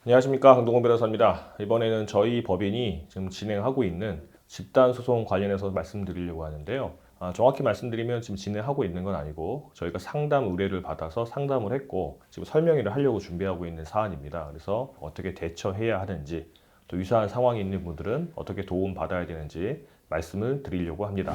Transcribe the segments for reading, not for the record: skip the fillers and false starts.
안녕하십니까, 강동원 변호사입니다. 이번에는 저희 법인이 지금 진행하고 있는 집단 소송 관련해서 말씀드리려고 하는데요. 정확히 말씀드리면 지금 진행하고 있는 건 아니고 저희가 상담 의뢰를 받아서 상담을 했고 지금 설명회를 하려고 준비하고 있는 사안입니다. 그래서 어떻게 대처해야 하는지, 또 유사한 상황이 있는 분들은 어떻게 도움 받아야 되는지 말씀을 드리려고 합니다.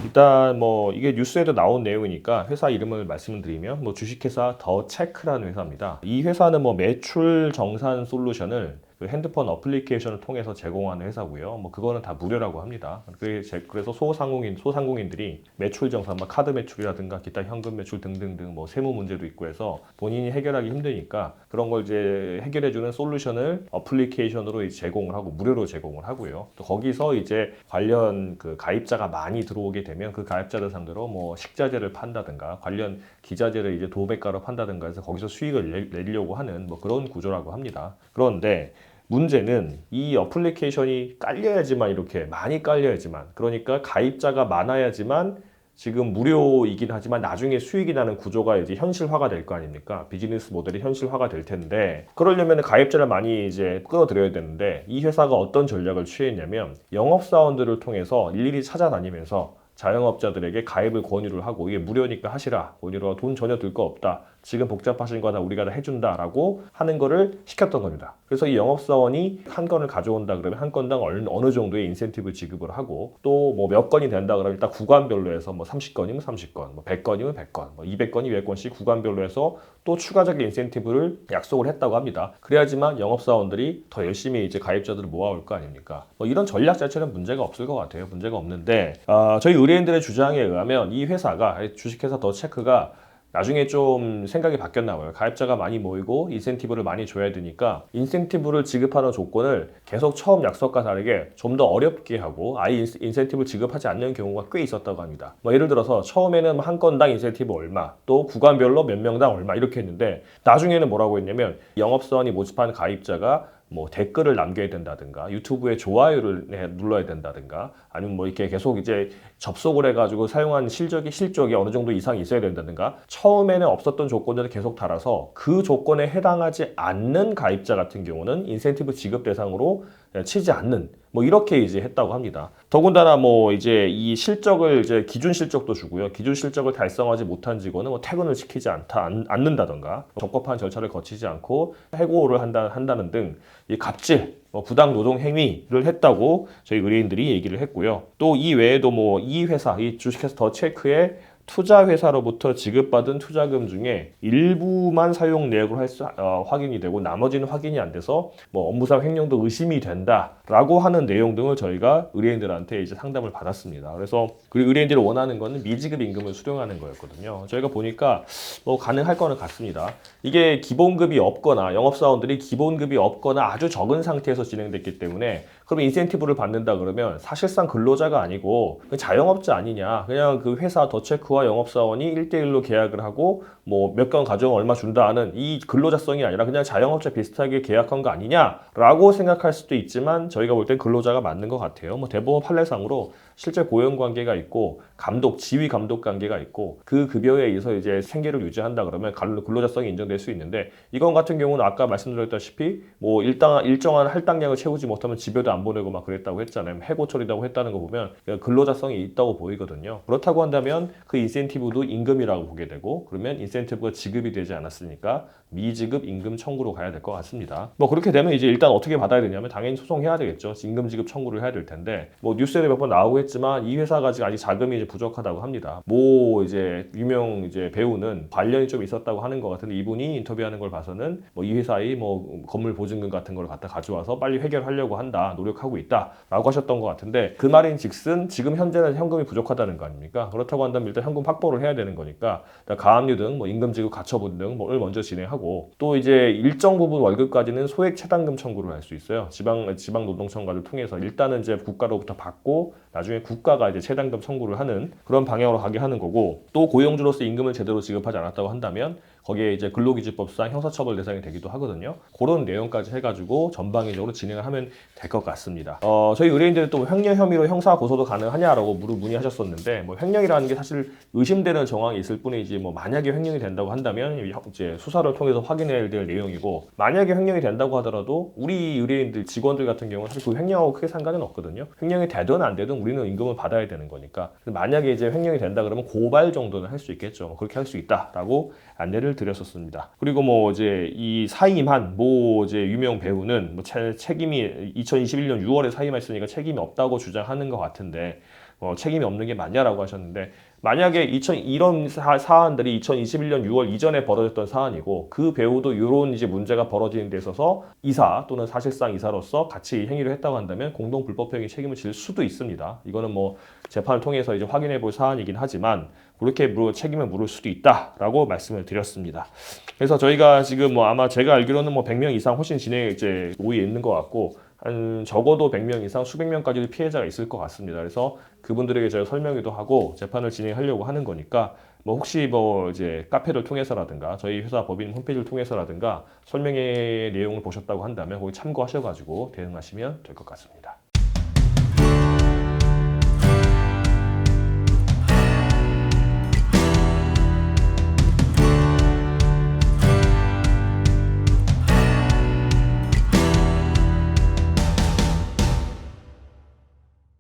일단 이게 뉴스에도 나온 내용이니까 회사 이름을 말씀을 드리면 주식회사 더 체크라는 회사입니다. 이 회사는 매출 정산 솔루션을 그 핸드폰 어플리케이션을 통해서 제공하는 회사고요. 그거는 다 무료라고 합니다. 그래서 소상공인들이 매출 정산, 카드 매출이라든가 기타 현금 매출 등등등 세무 문제도 있고 해서 본인이 해결하기 힘드니까 그런 걸 이제 해결해주는 솔루션을 어플리케이션으로 제공을 하고 무료로 제공을 하고요. 또 거기서 이제 관련 그 가입자가 많이 들어오게 되면 그 가입자들 상대로 식자재를 판다든가 관련 기자재를 이제 도매가로 판다든가 해서 거기서 수익을 내려고 하는 그런 구조라고 합니다. 그런데 문제는 이 어플리케이션이 깔려야지만 이렇게 많이 깔려야지만, 그러니까 가입자가 많아야지만 지금 무료이긴 하지만 나중에 수익이 나는 구조가 이제 현실화가 될 거 아닙니까? 비즈니스 모델이 현실화가 될 텐데, 그러려면 가입자를 많이 이제 끌어들여야 되는데, 이 회사가 어떤 전략을 취했냐면 영업사원들을 통해서 일일이 찾아다니면서 자영업자들에게 가입을 권유를 하고, 이게 무료니까 하시라, 권유로 돈 전혀 들 거 없다, 지금 복잡하신 거나 우리가 다 해준다 라고 하는 거를 시켰던 겁니다. 그래서 이 영업사원이 한 건을 가져온다 그러면 한 건당 어느 정도의 인센티브 지급을 하고, 또 몇 건이 된다 그러면 일단 구간별로 해서 30건이면 30건, 100건이면 100건, 200건이 200건씩 구간별로 해서 또 추가적인 인센티브를 약속을 했다고 합니다. 그래야지만 영업사원들이 더 열심히 이제 가입자들을 모아올 거 아닙니까? 이런 전략 자체는 문제가 없을 것 같아요. 문제가 없는데, 저희 의뢰인들의 주장에 의하면 이 회사가, 주식회사 더 체크가 나중에 좀 생각이 바뀌었나 봐요. 가입자가 많이 모이고 인센티브를 많이 줘야 되니까 인센티브를 지급하는 조건을 계속 처음 약속과 다르게 좀 더 어렵게 하고 아예 인센티브를 지급하지 않는 경우가 꽤 있었다고 합니다. 예를 들어서 처음에는 한 건당 인센티브 얼마, 또 구간별로 몇 명당 얼마 이렇게 했는데, 나중에는 뭐라고 했냐면 영업사원이 모집한 가입자가 댓글을 남겨야 된다든가 유튜브에 좋아요를 눌러야 된다든가 아니면 이렇게 계속 이제 접속을 해가지고 사용한 실적이 어느 정도 이상이 있어야 된다든가, 처음에는 없었던 조건들을 계속 달아서 그 조건에 해당하지 않는 가입자 같은 경우는 인센티브 지급 대상으로 치지 않는 이렇게 이제 했다고 합니다. 더군다나 이제 이 실적을 이제 기준 실적도 주고요. 기준 실적을 달성하지 못한 직원은 퇴근을 시키지 않는다던가 적법한 절차를 거치지 않고 해고를 한다는 등 이 갑질, 부당 노동 행위를 했다고 저희 의뢰인들이 얘기를 했고요. 또 이 외에도 이 회사, 이 주식회사 더 체크의 투자회사로부터 지급받은 투자금 중에 일부만 사용 내역으로 확인이 되고 나머지는 확인이 안 돼서 업무상 횡령도 의심이 된다라고 하는 내용 등을 저희가 의뢰인들한테 이제 상담을 받았습니다. 그래서 의뢰인들이 원하는 거는 미지급 임금을 수령하는 거였거든요. 저희가 보니까 가능할 거는 같습니다. 이게 기본급이 없거나 영업사원들이 기본급이 없거나 아주 적은 상태에서 진행됐기 때문에, 그럼 인센티브를 받는다 그러면 사실상 근로자가 아니고 자영업자 아니냐, 그냥 그 회사 더 체크와 영업사원이 1대1로 계약을 하고 몇 건 가져오면 얼마 준다 하는 이 근로자성이 아니라 그냥 자영업자 비슷하게 계약한 거 아니냐라고 생각할 수도 있지만, 저희가 볼 땐 근로자가 맞는 것 같아요. 대법원 판례상으로 실제 고용 관계가 있고 지위 감독 관계가 있고 그 급여에 의해서 이제 생계를 유지한다 그러면 근로자성이 인정될 수 있는데, 이건 같은 경우는 아까 말씀드렸다시피 일정한 할당량을 채우지 못하면 집여도 안 보내고 그랬다고 했잖아요. 해고 처리라고 했다는 거 보면 근로자성이 있다고 보이거든요. 그렇다고 한다면 그 인센티브도 임금이라고 보게 되고, 그러면 인센티브가 지급이 되지 않았으니까 미지급 임금 청구로 가야 될 것 같습니다. 그렇게 되면 이제 일단 어떻게 받아야 되냐면 당연히 소송해야 되겠죠. 임금 지급 청구를 해야 될 텐데, 뉴스에 몇 번 나오고 했지만 이 회사가 아직 자금이 이제 부족하다고 합니다. 이제 유명 이제 배우는 관련이 좀 있었다고 하는 것 같은데, 이분이 인터뷰하는 걸 봐서는 이 회사의 건물 보증금 같은 걸 갖다 가져와서 빨리 해결하려고 한다, 노력하고 있다라고 하셨던 것 같은데, 그 말인즉슨 지금 현재는 현금이 부족하다는 거 아닙니까? 그렇다고 한다면 일단 현금 확보를 해야 되는 거니까 가압류 등 임금 지급 가처분 등을 먼저 진행하고, 또 이제 일정 부분 월급까지는 소액 차당금 청구를 할 수 있어요. 지방 노동청과를 통해서 일단은 이제 국가로부터 받고 나중에 국가가 이제 차당금 청구를 하는 그런 방향으로 가게 하는 거고, 또 고용주로서 임금을 제대로 지급하지 않았다고 한다면 거기에 이제 근로기준법상 형사처벌 대상이 되기도 하거든요. 그런 내용까지 해가지고 전방위적으로 진행을 하면 될 것 같습니다. 저희 의뢰인들은 또 횡령 혐의로 형사 고소도 가능하냐라고 문의하셨었는데, 뭐 횡령이라는 게 사실 의심되는 정황이 있을 뿐이지, 뭐 만약에 횡령이 된다고 한다면 이제 수사를 통해서 확인해야 될 내용이고, 만약에 횡령이 된다고 하더라도 우리 의뢰인들 직원들 같은 경우는 사실 그 횡령하고 크게 상관은 없거든요. 횡령이 되든 안 되든 우리는 임금을 받아야 되는 거니까. 만약에 이제 횡령이 된다 그러면 고발 정도는 할 수 있겠죠. 그렇게 할 수 있다라고 안내를 드렸었습니다. 그리고 뭐 이제 이 사임한 뭐 이제 유명 배우는 뭐 책임이 2021년 6월에 사임했으니까 책임이 없다고 주장하는 것 같은데, 책임이 없는 게 맞냐라고 하셨는데, 만약에 이런 사안들이 2021년 6월 이전에 벌어졌던 사안이고, 그 배우도 이런 이제 문제가 벌어지는 데 있어서 이사 또는 사실상 이사로서 같이 행위를 했다고 한다면 공동 불법행위 책임을 질 수도 있습니다. 이거는 뭐 재판을 통해서 이제 확인해 볼 사안이긴 하지만 그렇게 책임을 물을 수도 있다라고 말씀을 드렸습니다. 그래서 저희가 지금 뭐 아마 제가 알기로는 뭐 100명 이상 훨씬 진행 이제 오해 있는 것 같고, 한 적어도 100명 이상 수백 명까지도 피해자가 있을 것 같습니다. 그래서 그분들에게 제가 설명도 하고 재판을 진행하려고 하는 거니까, 뭐 혹시 뭐 이제 카페를 통해서라든가 저희 회사 법인 홈페이지를 통해서라든가 설명의 내용을 보셨다고 한다면 거기 참고하셔가지고 대응하시면 될 것 같습니다.